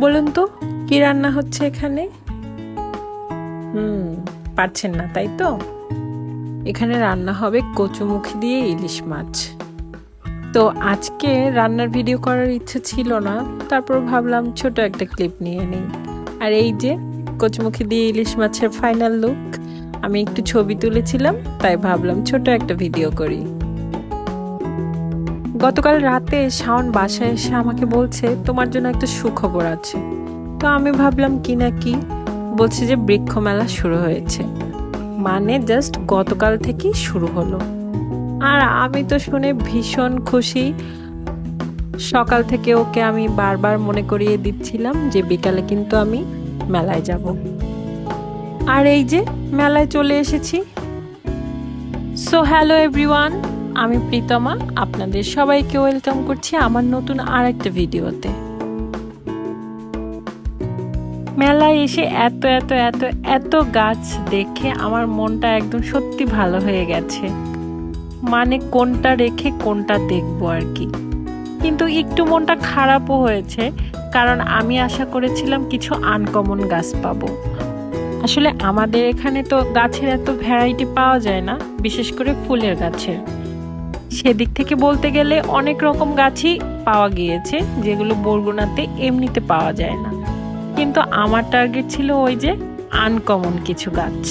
বলুন তো কি রান্না হচ্ছে এখানে? পারছেন না তাই তো? এখানে রান্না হবে কচুমুখী দিয়ে ইলিশ মাছ। তো আজকে রান্নার ভিডিও করার ইচ্ছে ছিল না, তারপর ভাবলাম ছোট একটা ক্লিপ নিয়ে নিই। আর এই যে কচুমুখী দিয়ে ইলিশ মাছের ফাইনাল লুক, আমি একটু ছবি তুলেছিলাম, তাই ভাবলাম ছোট একটা ভিডিও করি। গতকাল রাতে শাওন বাসায় এসে আমাকে বলছে তোমার জন্য একটা সুখবর আছে। তো আমি ভাবলাম কি না কি, বলছে যে বৃক্ষ মেলা শুরু হয়েছে, মানে জাস্ট গতকাল থেকেই শুরু হলো। আর আমি তো শুনে ভীষণ খুশি। সকাল থেকে ওকে আমি বারবার মনে করিয়ে দিচ্ছিলাম যে বিকালে কিন্তু আমি মেলায় যাব। আর এই যে মেলায় চলে এসেছি। সো হ্যালো এভরিওয়ান, আমি প্রীতমা, আপনাদের সবাইকে ওয়েলকাম করছি আমার নতুন আর একটা ভিডিওতে। মেলায় এসে এত এত এত এত গাছ দেখে আমার মনটা একদম সত্যি ভালো হয়ে গেছে। মানে কোনটা রেখে কোনটা দেখবো আর কি। কিন্তু একটু মনটা খারাপও হয়েছে, কারণ আমি আশা করেছিলাম কিছু আনকমন গাছ পাবো। আসলে আমাদের এখানে তো গাছের এত ভ্যারাইটি পাওয়া যায় না, বিশেষ করে ফুলের গাছের। সেদিক থেকে বলতে গেলে অনেক রকম গাছই পাওয়া গিয়েছে, যেগুলো বরগুনাতে এমনিতে পাওয়া যায় না। কিন্তু আমার টার্গেট ছিল ওই যে আনকমন কিছু গাছ।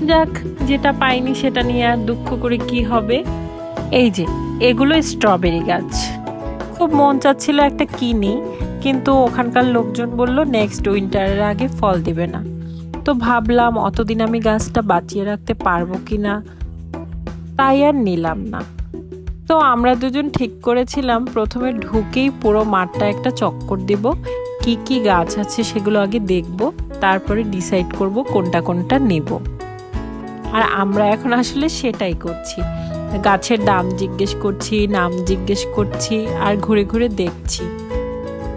যাক, যেটা পাইনি সেটা নিয়ে আর দুঃখ করে কি হবে। এই যে এগুলো স্ট্রবেরি গাছ, খুব মন চাচ্ছিল একটা কিনি, কিন্তু ওখানকার লোকজন বলল নেক্সট উইন্টারের আগে ফল দিবে না। তো ভাবলাম অতদিন আমি গাছটা বাঁচিয়ে রাখতে পারবো কিনা, তাই আর নিলাম না। তো আমরা দুজন ঠিক করেছিলাম প্রথমে ঢুকেই পুরো মাঠটা একটা চক্কর দিব, কি কি গাছ আছে সেগুলো আগে দেখব, তারপরে ডিসাইড করব কোনটা কোনটা নেব। আর আমরা এখন আসলে সেটাই করছি, গাছের দাম জিজ্ঞেস করছি, নাম জিজ্ঞেস করছি, আর ঘুরে ঘুরে দেখছি।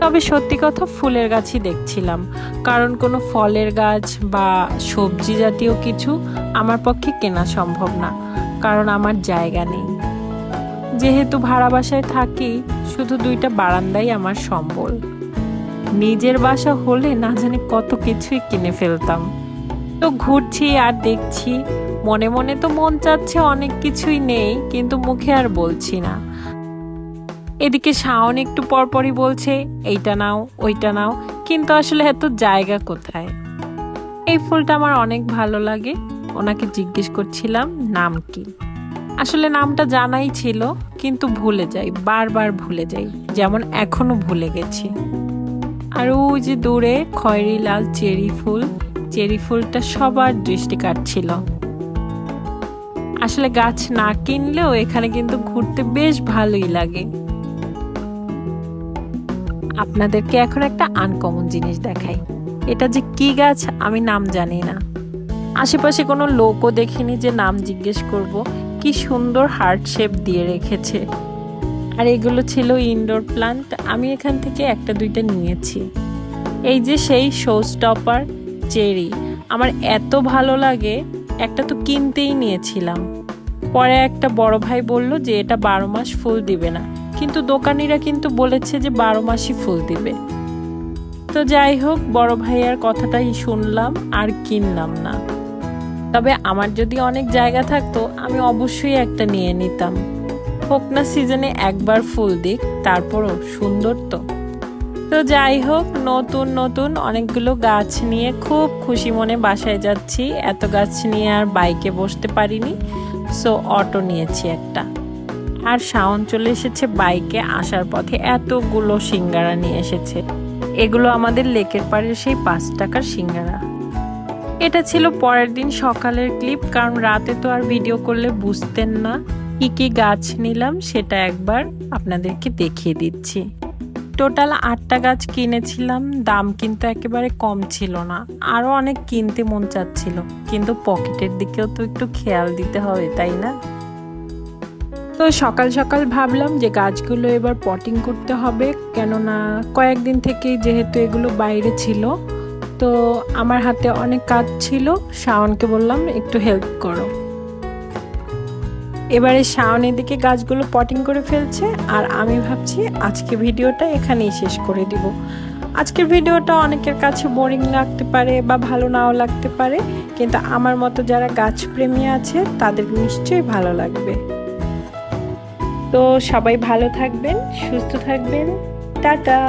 তবে সত্যি কথা ফুলের গাছই দেখছিলাম, কারণ কোনো ফলের গাছ বা সবজি জাতীয় কিছু আমার পক্ষে কেনা সম্ভব না, কারণ আমার জায়গা নেই। যেহেতু ভাড়া বাসায় থাকি, শুধু 2টা বারান্দাই আমার সম্বল। নিজের বাসা হলে না জানি কত কিছুই কিনে ফেলতাম। তো ঘুরছি আর দেখছি, মনে মনে তো মন চাচ্ছে অনেক কিছুই নেই, কিন্তু মুখে আর বলছি না। এদিকে শাওন একটু পরপরই বলছে এইটা নাও ওইটা নাও, কিন্তু আসলে এত জায়গা কোথায়। এই ফুলটা আমার অনেক ভালো লাগে, ওনাকে জিজ্ঞেস করছিলাম নাম কি। আসলে নামটা জানাই ছিল, কিন্তু ভুলে যাই, বারবার ভুলে যাই, যেমন এখনো ভুলে গেছি। আর ওই যে দূরে খয়েরি লাল চেরি ফুলটা সবার দৃষ্টি কাটছিল। আসলে গাছ না কিনলেও এখানে কিন্তু ঘুরতে বেশ ভালোই লাগে। আপনাদেরকে এখন একটা আনকমন জিনিস দেখাই। এটা যে কি গাছ আমি নাম জানি না, আশেপাশে কোনো লোকও দেখিনি যে নাম জিজ্ঞেস করব। কি সুন্দর হার্ট শেপ দিয়ে রেখেছে। আর এগুলো ছিল ইনডোর প্লান্ট, আমি এখান থেকে 1-2টা নিয়েছি। এই যে সেই শো স্টপার চেরি, আমার এত ভালো লাগে, একটা তো কিনতেই নিয়েছিলাম। পরে একটা বড় ভাই বলল যে এটা 12 মাস ফুল দিবে না, কিন্তু দোকানিরা কিন্তু বলেছে যে 12 মাসই ফুল দিবে। তো যাই হোক, বড় ভাইয়ার কথাটাই শুনলাম আর কিনলাম না। তবে আমার যদি অনেক জায়গা থাকতো আমি অবশ্যই একটা নিয়ে নিতাম। হোক না সিজনে একবার ফুল দিক, তারপরও সুন্দর তো। তো যাই হোক, নতুন নতুন অনেকগুলো গাছ নিয়ে খুব খুশি মনে বাসায় যাচ্ছি। এত গাছ নিয়ে আর বাইকে বসতে পারিনি, সো অটো নিয়েছি একটা। আর শাওন চলে এসেছে বাইকে, আসার পথে এতগুলো সিঙ্গারা নিয়ে এসেছে। এগুলো আমাদের লেকের পাড়ের সেই 5 টাকার সিঙ্গারা। এটা ছিল পরের দিন সকালের ক্লিপ, কারণ রাতে তো আর ভিডিও করলে বুঝতেন না। কি কি গাছ নিলাম সেটা একবার আপনাদেরকে দেখিয়ে দিচ্ছি। টোটাল 8টা গাছ কিনেছিলাম, দাম কিন্তু একেবারে কম ছিল না। আরও অনেক কিনতে মন চাচ্ছিল, কিন্তু পকেটের দিকেও তো একটু খেয়াল দিতে হবে, তাই না? তো সকাল সকাল ভাবলাম যে গাছগুলো এবার পটিং করতে হবে, কেননা কয়েকদিন থেকেই যেহেতু এগুলো বাইরে ছিল, তো আমার হাতে অনেক কাজ ছিল। শাওনকে বললাম একটু হেল্প করো। এবারে শাওন এদিকে গাছগুলো পটিং করে ফেলছে, আর আমি ভাবছি আজকে ভিডিওটা এখানেই শেষ করে দিব। আজকের ভিডিওটা অনেকের কাছে বোরিং লাগতে পারে বা ভালো নাও লাগতে পারে, কিন্তু আমার মতো যারা গাছপ্রেমী আছে তাদের নিশ্চয়ই ভালো লাগবে। তো সবাই ভালো থাকবেন, সুস্থ থাকবেন, টাটা।